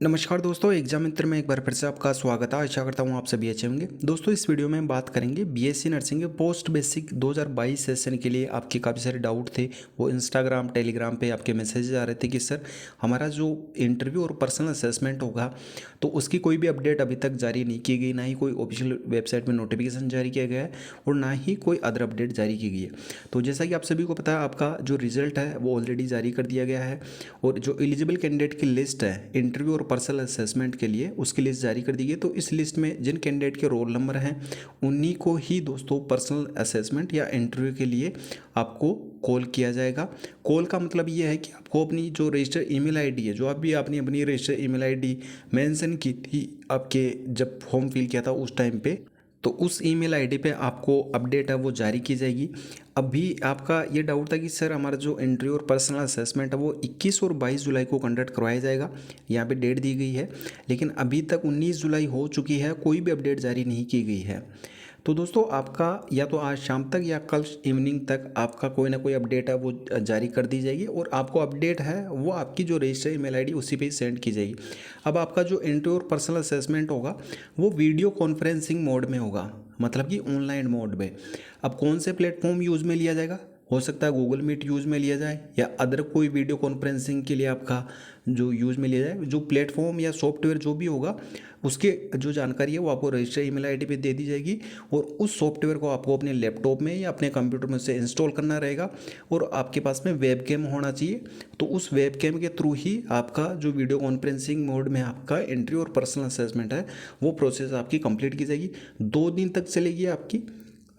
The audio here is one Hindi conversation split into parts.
नमस्कार दोस्तों, एग्जाम मित्र में एक बार फिर से आपका स्वागत है। आशा करता हूँ आप सभी अच्छे होंगे। दोस्तों, इस वीडियो में हम बात करेंगे बीएससी नर्सिंग के पोस्ट बेसिक 2022 सेशन के लिए आपके काफ़ी सारे डाउट थे। वो इंस्टाग्राम टेलीग्राम पे आपके मैसेजेस आ रहे थे कि सर हमारा जो इंटरव्यू और पर्सनल असेसमेंट होगा तो उसकी कोई भी अपडेट अभी तक जारी नहीं की गई, ना ही कोई ऑफिशियल वेबसाइट में नोटिफिकेशन जारी किया गया है और ना ही कोई अदर अपडेट जारी की गई है। तो जैसा कि आप सभी को पता है, आपका जो रिजल्ट है वो ऑलरेडी जारी कर दिया गया है और जो एलिजिबल कैंडिडेट की लिस्ट है इंटरव्यू और पर्सनल असेसमेंट के लिए, उसकी लिस्ट जारी कर दी गई। तो इस लिस्ट में जिन कैंडिडेट के रोल नंबर हैं उन्हीं को ही दोस्तों पर्सनल असेसमेंट या इंटरव्यू के लिए आपको कॉल किया जाएगा। कॉल का मतलब ये है कि आपको अपनी जो रजिस्टर ईमेल आईडी है, जो आपने अपनी रजिस्टर ईमेल आईडी मेंशन की थी आपके जब फॉर्म फिल किया था उस टाइम पे, तो उस ईमेल आईडी पे आपको अपडेट है वो जारी की जाएगी। अभी आपका ये डाउट था कि सर हमारा जो इंटरव्यू और पर्सनल असेसमेंट है वो 21 और 22 जुलाई को कंडक्ट करवाया जाएगा। यहाँ पे डेट दी गई है, लेकिन अभी तक 19 जुलाई हो चुकी है, कोई भी अपडेट जारी नहीं की गई है। तो दोस्तों, आपका या तो आज शाम तक या कल इवनिंग तक आपका कोई ना कोई अपडेट है वो जारी कर दी जाएगी और आपको अपडेट है वो आपकी जो रजिस्टर ईमेल आईडी उसी पे सेंड की जाएगी। अब आपका जो इंटरव्यू और पर्सनल असेसमेंट होगा वो वीडियो कॉन्फ्रेंसिंग मोड में होगा, मतलब कि ऑनलाइन मोड में। अब कौन से प्लेटफॉर्म यूज़ में लिया जाएगा? हो सकता है गूगल मीट यूज़ में लिया जाए या अदर कोई वीडियो कॉन्फ्रेंसिंग के लिए आपका जो यूज़ में लिया जाए। जो प्लेटफॉर्म या सॉफ्टवेयर जो भी होगा उसके जो जानकारी है वो आपको रजिस्टर ईमेल आईडी पे दे दी जाएगी और उस सॉफ्टवेयर को आपको अपने लैपटॉप में या अपने कंप्यूटर में से इंस्टॉल करना रहेगा और आपके पास में वेबकैम होना चाहिए। तो उस वेबकैम के थ्रू ही आपका जो वीडियो कॉन्फ्रेंसिंग मोड में आपका इंटरव्यू और पर्सनल असेसमेंट है वो प्रोसेस आपकी कंप्लीट की जाएगी। 2 दिन तक चलेगी आपकी।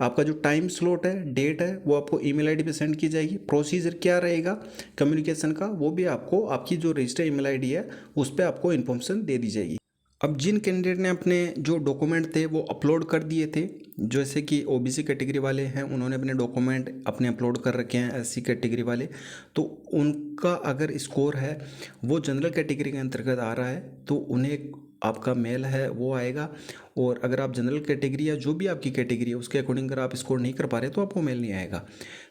आपका जो टाइम स्लॉट है, डेट है, वो आपको ईमेल आईडी पे सेंड की जाएगी। प्रोसीजर क्या रहेगा कम्युनिकेशन का, वो भी आपको आपकी जो रजिस्टर ईमेल आईडी है उस पर आपको इन्फॉर्मेशन दे दी जाएगी। अब जिन कैंडिडेट ने अपने जो डॉक्यूमेंट थे वो अपलोड कर दिए थे, जैसे कि ओबीसी कैटेगरी वाले हैं उन्होंने अपने डॉक्यूमेंट अपने अपलोड कर रखे हैं, एससी कैटेगरी वाले, तो उनका अगर स्कोर है वो जनरल कैटेगरी के अंतर्गत आ रहा है तो उन्हें आपका मेल है वो आएगा। और अगर आप जनरल कैटेगरी या जो भी आपकी कैटेगरी है उसके अकॉर्डिंग अगर आप स्कोर नहीं कर पा रहे तो आपको मेल नहीं आएगा।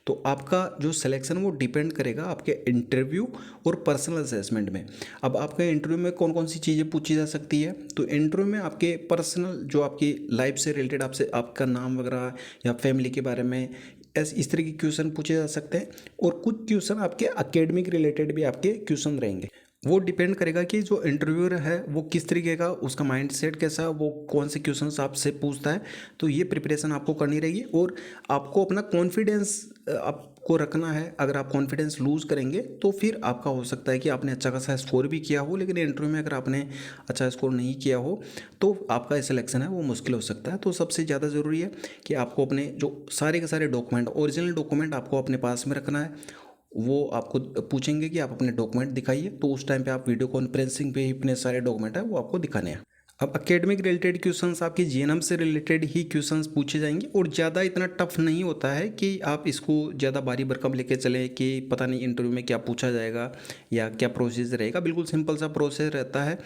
तो आपका जो सिलेक्शन वो डिपेंड करेगा आपके इंटरव्यू और पर्सनल असेसमेंट में। अब आपके इंटरव्यू में कौन कौन सी चीज़ें पूछी जा सकती है, तो इंटरव्यू में आपके पर्सनल जो आपकी लाइफ से रिलेटेड आपसे आपका नाम वगैरह या फैमिली के बारे में इस तरह के क्वेश्चन पूछे जा सकते हैं। और कुछ क्वेश्चन आपके एकेडमिक रिलेटेड भी आपके क्वेश्चन रहेंगे। वो डिपेंड करेगा कि जो इंटरव्यूअर है वो किस तरीके का, उसका माइंड सेट कैसा, वो कौन से क्वेश्चंस आपसे पूछता है। तो ये प्रिपरेशन आपको करनी रहेगी और आपको अपना कॉन्फिडेंस आपको रखना है। अगर आप कॉन्फिडेंस लूज़ करेंगे तो फिर आपका हो सकता है कि आपने अच्छा खासा स्कोर भी किया हो, लेकिन इंटरव्यू में अगर आपने अच्छा स्कोर नहीं किया हो तो आपका सिलेक्शन है वो मुश्किल हो सकता है। तो सबसे ज़्यादा ज़रूरी है कि आपको अपने जो सारे के सारे डॉक्यूमेंट, ओरिजिनल डॉक्यूमेंट आपको अपने पास में रखना है। वो आपको पूछेंगे कि आप अपने डॉक्यूमेंट दिखाइए, तो उस टाइम पे आप वीडियो कॉन्फ्रेंसिंग पे ही अपने सारे डॉक्यूमेंट है वो आपको दिखाने हैं। अब एकेडमिक रिलेटेड क्वेश्चंस आपके जीएनएम से रिलेटेड ही क्वेश्चंस पूछे जाएंगे और ज़्यादा इतना टफ नहीं होता है कि आप इसको ज़्यादा बारी भरकम लेके चलें कि पता नहीं इंटरव्यू में क्या पूछा जाएगा या क्या प्रोसीजर रहेगा। बिल्कुल सिंपल सा प्रोसेस रहता है।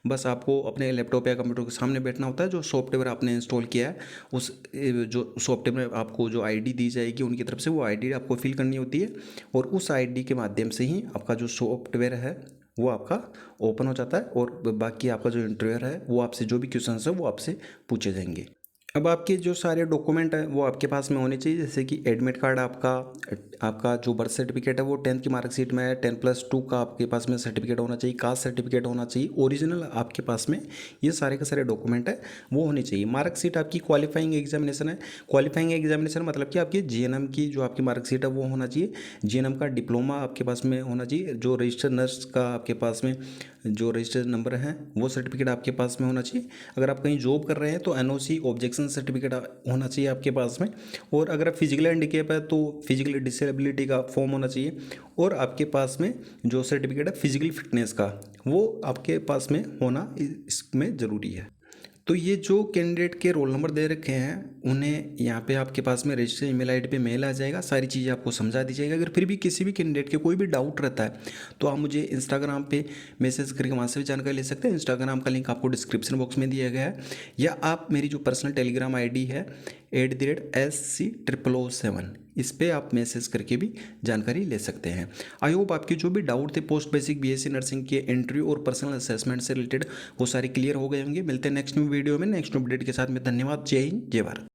बस आपको अपने लैपटॉप या कंप्यूटर के सामने बैठना होता है। जो सॉफ्टवेयर आपने इंस्टॉल किया है उस जो सॉफ्टवेयर में आपको जो आईडी दी जाएगी उनकी तरफ से वो आईडी आपको फिल करनी होती है और उस आईडी के माध्यम से ही आपका जो सॉफ्टवेयर है वो आपका ओपन हो जाता है और बाकी आपका जो इंटरव्यूअर है वो आपसे जो भी क्वेश्चन है वो आपसे पूछे जाएंगे। अब आपके जो सारे डॉक्यूमेंट हैं वो आपके पास में होने चाहिए, जैसे कि एडमिट कार्ड आपका जो बर्थ सर्टिफिकेट है वो 10th की मार्कशीट में है, 10+2 का आपके पास में सर्टिफिकेट होना चाहिए, कास्ट सर्टिफिकेट होना चाहिए, ओरिजिनल आपके पास में ये सारे के सारे डॉक्यूमेंट है वो होने चाहिए। मार्कशीट आपकी क्वालिफाइंग एग्जामिनेशन है। क्वालिफाइंग एग्जामिनेशन मतलब कि आपकी जीएनएम की जो आपकी मार्कशीट है वो होना चाहिए। जीएनएम का डिप्लोमा आपके पास में होना चाहिए। जो रजिस्टर्ड नर्स का आपके पास में जो रजिस्टर्ड नंबर है वो सर्टिफिकेट आपके पास में होना चाहिए। अगर आप कहीं जॉब कर रहे हैं तो एनओसी ऑब्जेक्शन सर्टिफिकेट होना चाहिए आपके पास में। और अगर आप फिजिकल हैंडीकैप है तो फिजिकल डिसेबिलिटी का फॉर्म होना चाहिए। और आपके पास में जो सर्टिफिकेट है फिजिकल फिटनेस का वो आपके पास में होना इसमें ज़रूरी है। तो ये जो कैंडिडेट के रोल नंबर दे रखे हैं उन्हें यहाँ पे आपके पास में रजिस्टर ईमेल आईडी पे मेल आ जाएगा, सारी चीज़ें आपको समझा दी जाएगी। अगर फिर भी किसी भी कैंडिडेट के कोई भी डाउट रहता है तो आप मुझे इंस्टाग्राम पे मैसेज करके वहाँ से भी जानकारी ले सकते हैं। इंस्टाग्राम का लिंक आपको डिस्क्रिप्शन बॉक्स में दिया गया है, या आप मेरी जो पर्सनल टेलीग्राम आईडी है @SC0007 इस पर आप मैसेज करके भी जानकारी ले सकते हैं। आई होप आपकी जो भी डाउट थे पोस्ट बेसिक बीएससी नर्सिंग के इंटरव्यू और पर्सनल असेसमेंट से रिलेटेड वो सारे क्लियर हो गए होंगे। मिलते हैं नेक्स्ट वीडियो में नेक्स्ट अपडेट के साथ में। धन्यवाद। जय हिंद, जय भारत।